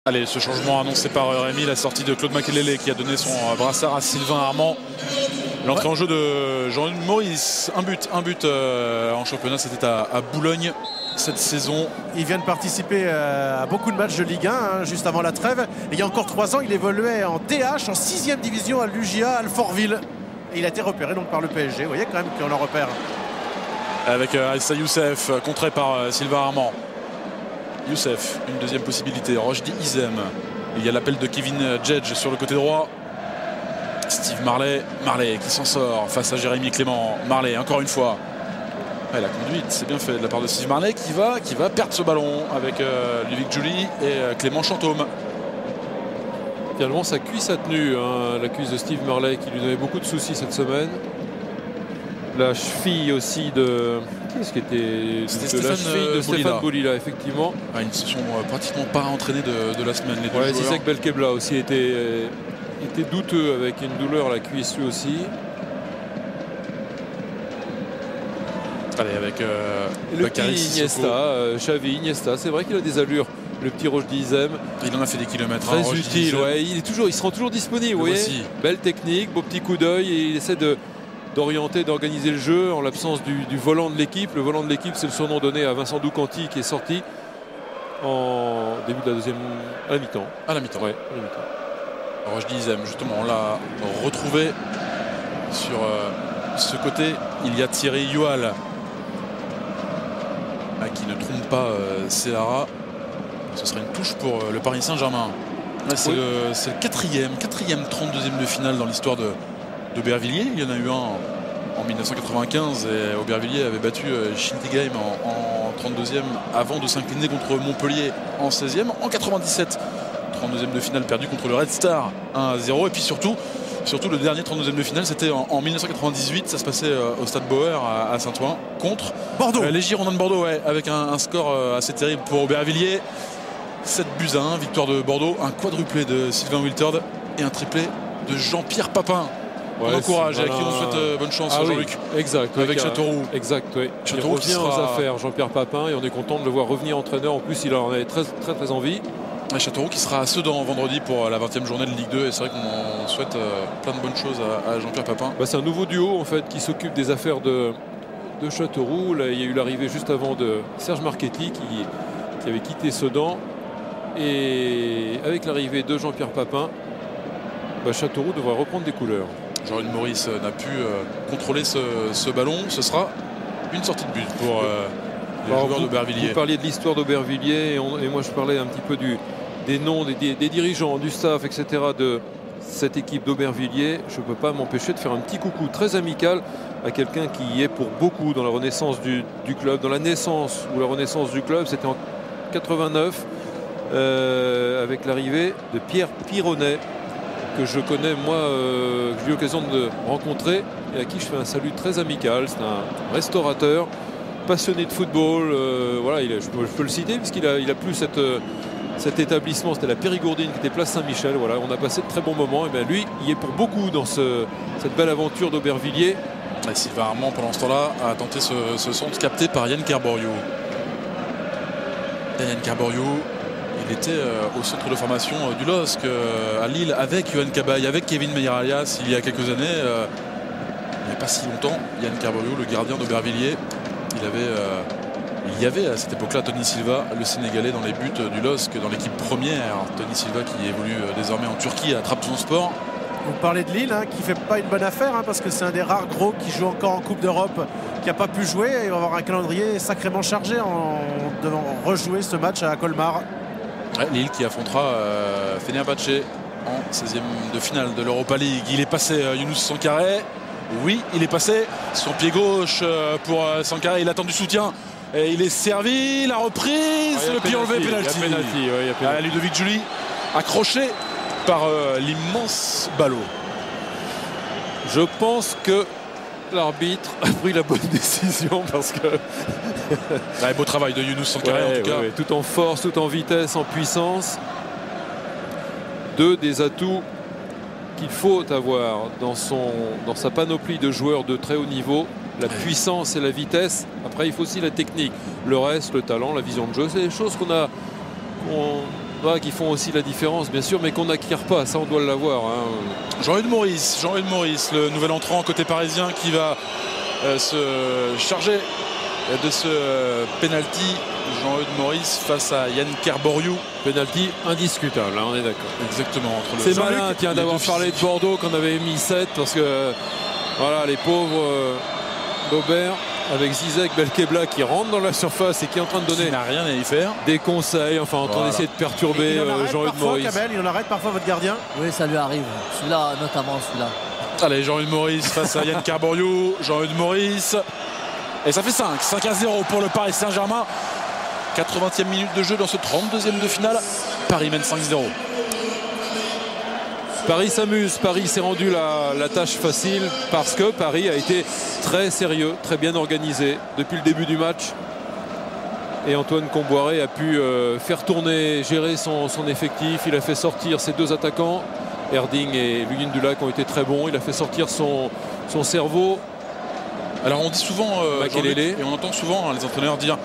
Allez, ce changement annoncé par Rémi, la sortie de Claude Makelele qui a donné son brassard à Sylvain Armand. L'entrée en jeu de Jean Maurice, un but en championnat, c'était à Boulogne cette saison. Il vient de participer à beaucoup de matchs de Ligue 1 hein, juste avant la trêve. Et il y a encore 3 ans, il évoluait en DH, en 6e division à l'UJA Alfortville. Et il a été repéré donc par le PSG. Vous voyez quand même qu'on en repère. Avec Aïssa Youssef, contré par Sylvain Armand. Youssef, une deuxième possibilité. Rochdi Izem. Il y a l'appel de Kevin Jedge sur le côté droit. Steve Marley qui s'en sort face à Jérémy Clément. Marley encore une fois. Ouais, la conduite, c'est bien fait de la part de Steve Marley qui va perdre ce ballon avec Ludovic Julie et Clément Chantôme. Finalement, sa cuisse a tenu, hein, la cuisse de Steve Marley qui lui donnait beaucoup de soucis cette semaine. La cheville aussi de... Qu'est-ce qui était Stéphane la cheville de Stéphane Boulila, effectivement. Ah, ils ne se sont pratiquement pas entraînés de la semaine, les deux joueurs. Zizek Belkebla aussi était douteux avec une douleur à la cuisse lui aussi. Allez, avec le petit Iniesta, Xavi Iniesta, c'est vrai qu'il a des allures. Le petit Rochdi Izem. Il en a fait des kilomètres. Très utile, ouais, il se rend toujours disponible. Vous voyez, belle technique, beau petit coup d'œil. Et il essaie d'orienter, d'organiser le jeu en l'absence du volant de l'équipe. Le volant de l'équipe, c'est le surnom donné à Vincent Doucanti qui est sorti en début de la deuxième, à la mi-temps. À la mi-temps. Ouais, à la mi-temps. Rochdi Izem, justement, on l'a retrouvé sur ce côté. Il y a Thierry Youal qui ne trompe pas Célara. Ce serait une touche pour le Paris Saint-Germain. C'est le 4e 32e de finale dans l'histoire d'Aubervilliers. Il y en a eu un en 1995 et Aubervilliers avait battu Schintigheim en 32e avant de s'incliner contre Montpellier en 16e. En 97, 32e de finale perdu contre le Red Star 1-0. Et puis surtout le dernier 32e de finale, c'était en 1998. Ça se passait au Stade Bauer à Saint-Ouen contre Bordeaux. Les Girondins de Bordeaux, ouais, avec un score assez terrible pour Aubervilliers. 7-1, victoire de Bordeaux, un quadruplé de Sylvain Wiltord et un triplé de Jean-Pierre Papin. On encourage et à qui on souhaite bonne chance, Jean-Luc. Oui. Exact. Avec Châteauroux. Exact, oui. Châteauroux il revient aux affaires, Jean-Pierre Papin, et on est content de le voir revenir entraîneur. En plus, il en avait très envie. Et Châteauroux qui sera à Sedan vendredi pour la 20e journée de Ligue 2. Et c'est vrai qu'on souhaite plein de bonnes choses à Jean-Pierre Papin. C'est un nouveau duo en fait qui s'occupe des affaires de Châteauroux. Là, il y a eu l'arrivée juste avant de Serge Marchetti qui avait quitté Sedan. Et avec l'arrivée de Jean-Pierre Papin, Châteauroux devrait reprendre des couleurs. Jean-Luc Maurice n'a pu contrôler ce ballon. Ce sera une sortie de but pour les joueurs d'Aubervilliers. Vous parliez de l'histoire d'Aubervilliers et moi je parlais un petit peu des noms des dirigeants, du staff, etc. de cette équipe d'Aubervilliers. Je ne peux pas m'empêcher de faire un petit coucou très amical à quelqu'un qui est pour beaucoup dans la renaissance du club, dans la naissance ou la renaissance du club. C'était en 89 avec l'arrivée de Pierre Pironnet, que je connais moi, que j'ai eu l'occasion de rencontrer et à qui je fais un salut très amical. C'est un restaurateur passionné de football, voilà, je peux le citer puisqu'il a plus cet établissement, c'était la Périgourdine qui était place Saint-Michel. Voilà, on a passé de très bons moments. Et bien lui, il est pour beaucoup dans cette belle aventure d'Aubervilliers. Et Sylvain Armand pendant ce temps-là a tenté ce centre capté par Yann Kerboriou. Yann Kerboriou, il était au centre de formation du LOSC à Lille avec Yohan Cabaye, avec Kevin Meyer-Alias il y a quelques années. Il n'y a pas si longtemps, Yann Kerboriou, le gardien d'Aubervilliers, il y avait à cette époque-là Tony Silva, le Sénégalais, dans les buts du LOSC, dans l'équipe première. Tony Silva qui évolue désormais en Turquie à Trabzonspor. Vous parlez de Lille, qui ne fait pas une bonne affaire, parce que c'est un des rares gros qui joue encore en Coupe d'Europe, qui n'a pas pu jouer. Il va avoir un calendrier sacrément chargé en devant rejouer ce match à Colmar. Ouais, Lille qui affrontera Fenerbahçe en 16e de finale de l'Europa League. Il est passé Younous Sankaré. Oui, il est passé. Son pied gauche pour Sankaré. Il attend du soutien. Et il est servi. La reprise. Le pied enlevé. Pénalty. Ludovic Julie accroché par l'immense ballot. Je pense que l'arbitre a pris la bonne décision parce que beau travail de Younous Sankaré en tout cas. Tout en force, tout en vitesse, en puissance. Deux des atouts qu'il faut avoir dans sa panoplie de joueurs de très haut niveau. La puissance et la vitesse. Après, il faut aussi la technique. Le reste, le talent, la vision de jeu, c'est des choses voilà, qui font aussi la différence, bien sûr, mais qu'on n'acquiert pas. Ça, on doit l'avoir. Hein. Jean-Hugues Maurice, le nouvel entrant côté parisien qui va se charger de ce penalty. Jean-Hugues Maurice face à Yann Kerboriou. Penalty indiscutable, hein, on est d'accord. Exactement. C'est malin, tiens, d'avoir parlé de Bordeaux qu'on avait mis 7 parce que voilà, les pauvres d'Aubert avec Zizek Belkebla qui rentre dans la surface et qui est en train de donner n'a rien à y faire. des conseils, enfin en train d'essayer de perturber Jean-Hugues Maurice. Kamel, il en arrête parfois votre gardien. Oui, ça lui arrive. Celui-là, notamment celui-là. Allez, Jean-Hugues Maurice face à Yann Kerboriou. Jean-Hugues Maurice. Et ça fait 5-0 pour le Paris Saint-Germain. 80e minute de jeu dans ce 32e de finale. Paris mène 5-0. Paris s'amuse, Paris s'est rendu la tâche facile parce que Paris a été très sérieux, très bien organisé depuis le début du match. Et Antoine Comboiré a pu faire tourner, gérer son effectif. Il a fait sortir ses deux attaquants. Erding et Luynes Dulac ont été très bons. Il a fait sortir son cerveau. Alors on dit souvent, et on entend souvent les entraîneurs dire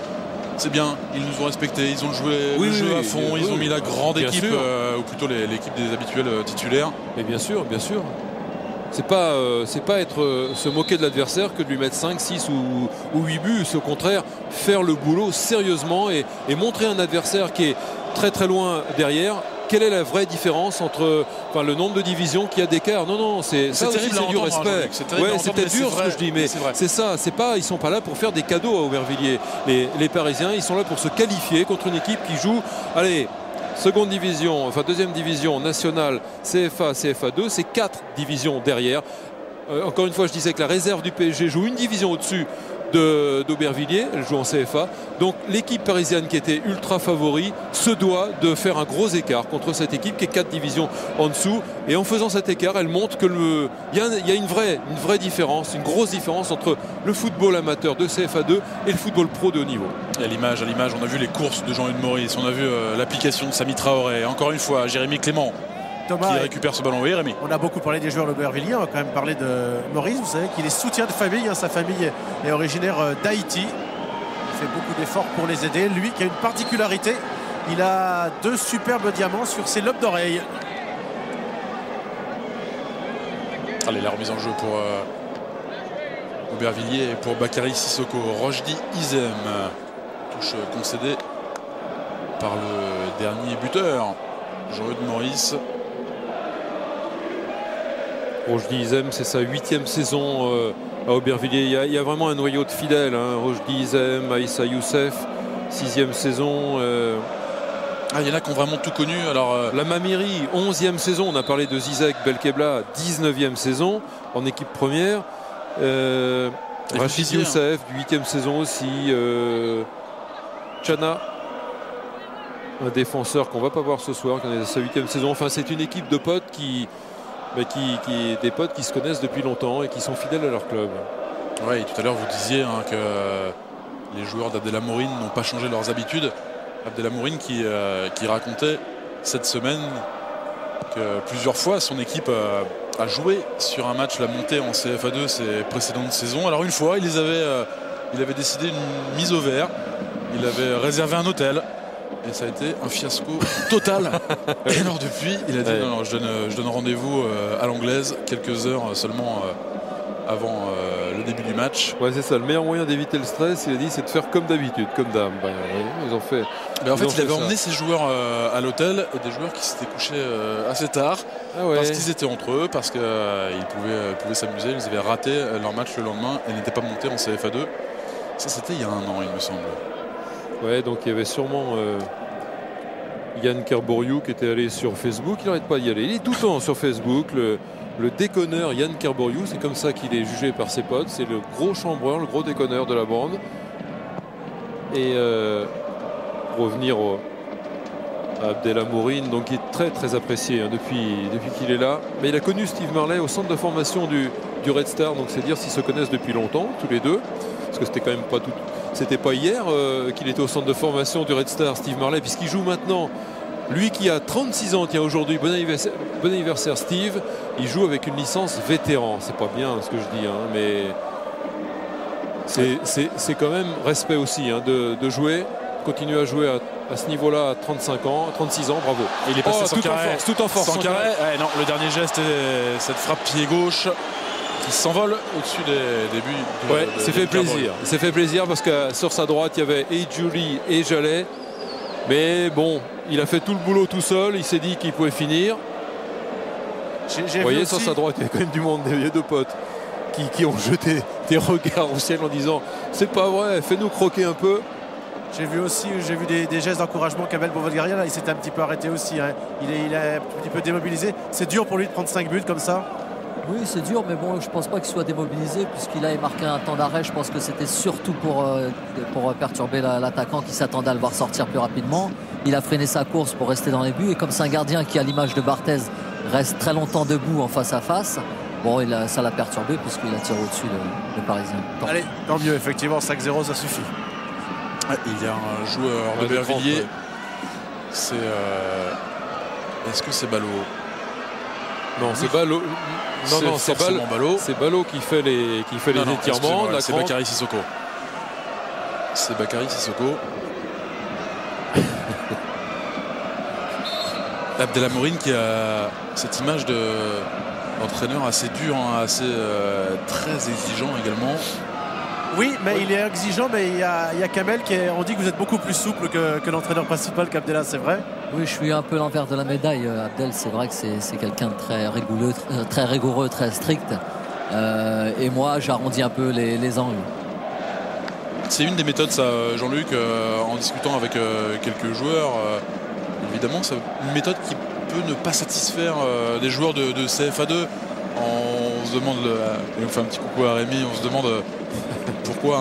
c'est bien, ils nous ont respectés, ils ont joué le jeu à fond, ils ont mis la grande équipe, ou plutôt l'équipe des habituels titulaires. Mais bien sûr, bien sûr. C'est pas se moquer de l'adversaire que de lui mettre 5, 6 ou 8 buts. C'est au contraire faire le boulot sérieusement et montrer un adversaire qui est très très loin derrière. Quelle est la vraie différence entre le nombre de divisions qu'il y a d'écart? Non, c'est du respect. C'est peut-être dur ce que je dis, mais c'est ça. Ils sont pas là pour faire des cadeaux à Aubervilliers. Les Parisiens, ils sont là pour se qualifier contre une équipe qui joue. Allez, seconde division, deuxième division nationale, CFA, CFA2, c'est 4 divisions derrière. Encore une fois, je disais que la réserve du PSG joue une division au-dessus d'Aubervilliers, elle joue en CFA. Donc l'équipe parisienne qui était ultra favori se doit de faire un gros écart contre cette équipe qui est 4 divisions en dessous. Et en faisant cet écart, elle montre que il y a une vraie différence, une grosse différence entre le football amateur de CFA2 et le football pro de haut niveau. Et à l'image, on a vu les courses de Jean-Hugues Maurice, on a vu l'application de Samy Traoré. Encore une fois, Jérémy Clément Thomas, qui récupère ce ballon. Oui, Rémi. On a beaucoup parlé des joueurs de Aubervilliers, on va quand même parler de Maurice. Vous savez qu'il est soutien de famille, sa famille est originaire d'Haïti. Il fait beaucoup d'efforts pour les aider. Lui qui a une particularité, il a 2 superbes diamants sur ses lobes d'oreilles. Allez, la remise en jeu pour Aubervilliers et pour Bakary Sissoko. Rojdi Izem, touche concédée par le dernier buteur, Jean-Hugues Maurice. Rojdi Izem, c'est sa 8e saison à Aubervilliers. Il y a vraiment un noyau de fidèles. Rojdi Izem, Aïssa Youssef, 6e saison. Il y en a qui ont vraiment tout connu. La Mamiri, 11e saison. On a parlé de Zizek Belkebla, 19e saison en équipe première. Rachid Youssef, 8e saison aussi. Chana, un défenseur qu'on va pas voir ce soir, qui est à sa 8e saison. Enfin, c'est une équipe de potes des potes qui se connaissent depuis longtemps et qui sont fidèles à leur club. Oui, tout à l'heure vous disiez que les joueurs d'Abdelamourine n'ont pas changé leurs habitudes. Abdelamourine qui racontait cette semaine que plusieurs fois son équipe a joué sur un match la montée en CFA2 ces précédentes saisons. Alors une fois il avait décidé une mise au vert, il avait réservé un hôtel. Et ça a été un fiasco total. Et alors depuis, il a dit non, je donne rendez-vous à l'anglaise quelques heures seulement avant le début du match. Ouais, c'est ça. Le meilleur moyen d'éviter le stress, il a dit, c'est de faire comme d'habitude, comme d'hab. Ils ont fait. En fait, il avait emmené ses joueurs à l'hôtel et des joueurs qui s'étaient couchés assez tard parce qu'ils étaient entre eux, parce qu'ils pouvaient s'amuser. Ils avaient raté leur match le lendemain et n'étaient pas montés en CFA2. Ça, c'était il y a un an, il me semble. Ouais, donc il y avait sûrement Yann Kerboriou qui était allé sur Facebook. Il n'arrête pas d'y aller. Il est tout le temps sur Facebook. Le déconneur Yann Kerboriou, c'est comme ça qu'il est jugé par ses potes. C'est le gros chambreur, le gros déconneur de la bande. Et pour revenir à Abdelamourine, donc il est très très apprécié depuis qu'il est là. Mais il a connu Steve Marley au centre de formation du Red Star. Donc c'est dire s'ils se connaissent depuis longtemps, tous les deux. Parce que c'était quand même pas tout. C'était pas hier qu'il était au centre de formation du Red Star, Steve Marley, puisqu'il joue maintenant. Lui qui a 36 ans, tiens aujourd'hui, bon anniversaire Steve, il joue avec une licence vétéran. C'est pas bien ce que je dis, mais c'est quand même respect aussi de jouer, continuer à jouer à à ce niveau-là à 35 ans, 36 ans, bravo. Et il est passé sans tout carré. en force, tout en force. Sans carré. Ouais, non, le dernier geste est cette frappe pied gauche qui s'envole au-dessus des buts. Ouais, c'est fait plaisir. C'est fait plaisir parce que sur sa droite, il y avait et Julie et Jallet. Mais bon, il a fait tout le boulot tout seul. Il s'est dit qu'il pouvait finir. Vous voyez, sur sa droite, il y a quand même du monde, des deux potes qui ont jeté des regards au ciel en disant c'est pas vrai, fais-nous croquer un peu. J'ai vu des gestes d'encouragement. Kamel Bovodgaria, là, il s'était un petit peu arrêté aussi. Hein. Il est un petit peu démobilisé. C'est dur pour lui de prendre 5 buts comme ça. Oui, c'est dur, mais bon, je pense pas qu'il soit démobilisé puisqu'il a marqué un temps d'arrêt. Je pense que c'était surtout pour perturber l'attaquant qui s'attendait à le voir sortir plus rapidement. Il a freiné sa course pour rester dans les buts. Et comme c'est un gardien qui, à l'image de Barthez, reste très longtemps debout en face à face, bon, ça l'a perturbé puisqu'il a tiré au-dessus le Parisien. Allez, tant mieux, effectivement, 5-0, ça suffit. Il y a un joueur de Bervilliers. Ouais. C'est. Est-ce que c'est Ballot? Non, c'est Ballot. Non, c'est Ballot. C'est Ballot qui fait les étirements. C'est Bakary Sissoko. C'est Bakary Sissoko. Abdelamourine qui a cette image d'entraîneur assez dur, hein, très exigeant également. Oui, mais il est exigeant, mais il y a Kamel on dit que vous êtes beaucoup plus souple que l'entraîneur principal qu'Abdella, c'est vrai? Oui, je suis un peu l'envers de la médaille. Abdel, c'est vrai que c'est quelqu'un de très rigoureux, très strict. Et moi, j'arrondis un peu les angles. C'est une des méthodes, ça, Jean-Luc, en discutant avec quelques joueurs. Évidemment, c'est une méthode qui peut ne pas satisfaire des joueurs de CFA2. On se demande, et on fait un petit coucou à Rémi, on se demande pourquoi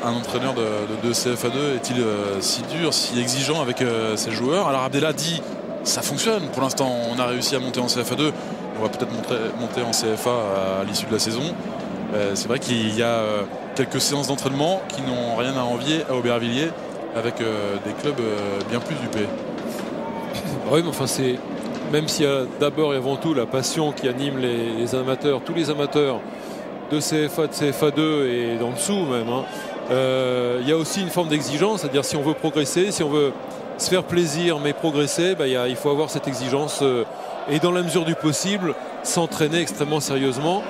un entraîneur de CFA2 est-il si dur, si exigeant avec ses joueurs. Alors Abdella dit ça fonctionne, pour l'instant on a réussi à monter en CFA2, on va peut-être monter en CFA à l'issue de la saison. C'est vrai qu'il y a quelques séances d'entraînement qui n'ont rien à envier à Aubervilliers avec des clubs bien plus dupés. Oui, mais enfin c'est... Même s'il y a d'abord et avant tout la passion qui anime les amateurs, tous les amateurs de CFA, de CFA2 et d'en dessous même, hein, il y a aussi une forme d'exigence, c'est-à-dire si on veut progresser, si on veut se faire plaisir mais progresser, il faut avoir cette exigence et dans la mesure du possible s'entraîner extrêmement sérieusement.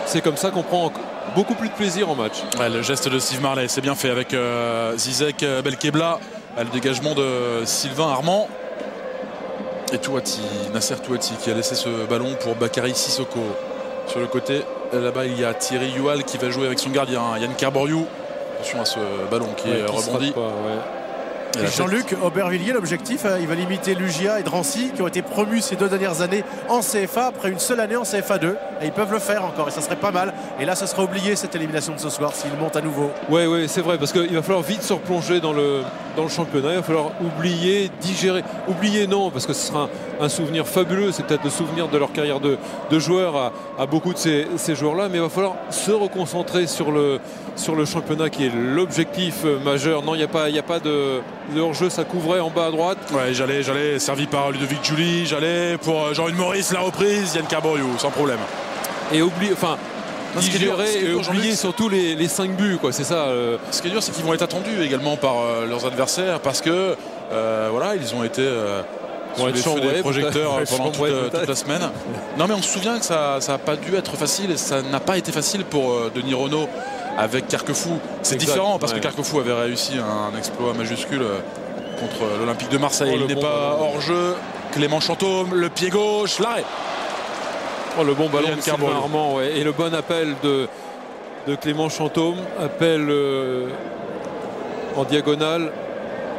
C'est comme ça qu'on prend beaucoup plus de plaisir en match. Ouais, le geste de Steve Marley, c'est bien fait avec Zizek Belkebla, le dégagement de Sylvain Armand. Et Nasser Touati qui a laissé ce ballon pour Bakary Sissoko. Sur le côté, là-bas, il y a Thierry Youal qui va jouer avec son gardien, Yann Carboriou. Attention à ce ballon qui est rebondi. Et Jean-Luc, Aubervilliers, l'objectif, il va limiter Lugia et Drancy qui ont été promus ces 2 dernières années en CFA après une seule année en CFA2. Et ils peuvent le faire encore et ça serait pas mal. Et là, ça sera oublié cette élimination de ce soir s'ils montent à nouveau. Oui, c'est vrai parce qu'il va falloir vite se replonger dans le championnat. Il va falloir oublier, digérer. Oublier non, parce que ce sera un souvenir fabuleux. C'est peut-être le souvenir de leur carrière de joueur à beaucoup de ces joueurs-là. Mais il va falloir se reconcentrer sur le championnat qui est l'objectif majeur. Non, il n'y a pas de hors-jeu, ça couvrait en bas à droite. Ouais, j'allais servi par Ludovic Julie, j'allais pour Jean-Hugues Maurice, la reprise, Yann Carboriou, sans problème. Et digérer et oublier surtout les 5 buts, quoi, c'est ça. Ce qui est dur, c'est qu'ils vont être attendus également par leurs adversaires parce que ils ont été sous les feux des projecteurs pendant toute la semaine. Non, mais on se souvient que ça n'a pas dû être facile et ça n'a pas été facile pour Denis Renaud avec Carquefou. C'est différent parce que Carquefou avait réussi un exploit majuscule contre l'Olympique de Marseille. Il n'est pas hors jeu. Clément Chantôme, le pied gauche, l'arrêt. Le bon ballon de Sylvain Armand, ouais. Et le bon appel de Clément Chantôme, appel en diagonale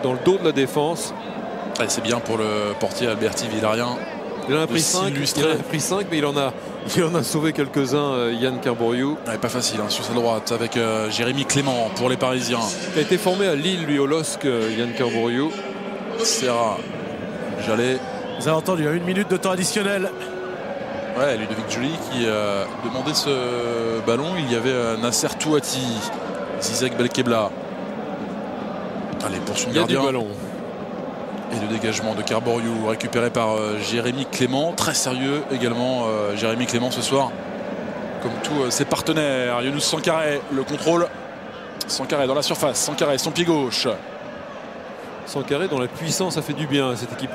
dans le dos de la défense. C'est bien pour le portier Alberti Villarien. Il en a pris 5, mais il en a sauvé quelques-uns, Yann Carboriou. Pas facile sur sa droite avec Jérémy Clément pour les Parisiens. Il a été formé à Lille, lui, au LOSC, Yann Carboriou. Serra, Jallet. Vous avez entendu, 1 minute de temps additionnel. Ouais, Ludovic Julie qui demandait ce ballon. Il y avait Nasser Touati, Zizek Belkebla. Allez, pour son gardien. Il y a du ballon. Et le dégagement de Carboriou récupéré par Jérémy Clément. Très sérieux également Jérémy Clément ce soir. Comme tous ses partenaires. Younous Sankaré, le contrôle. Sankaré dans la surface. Sankaré, son pied gauche. Sankaré dont la puissance a fait du bien à cette équipe.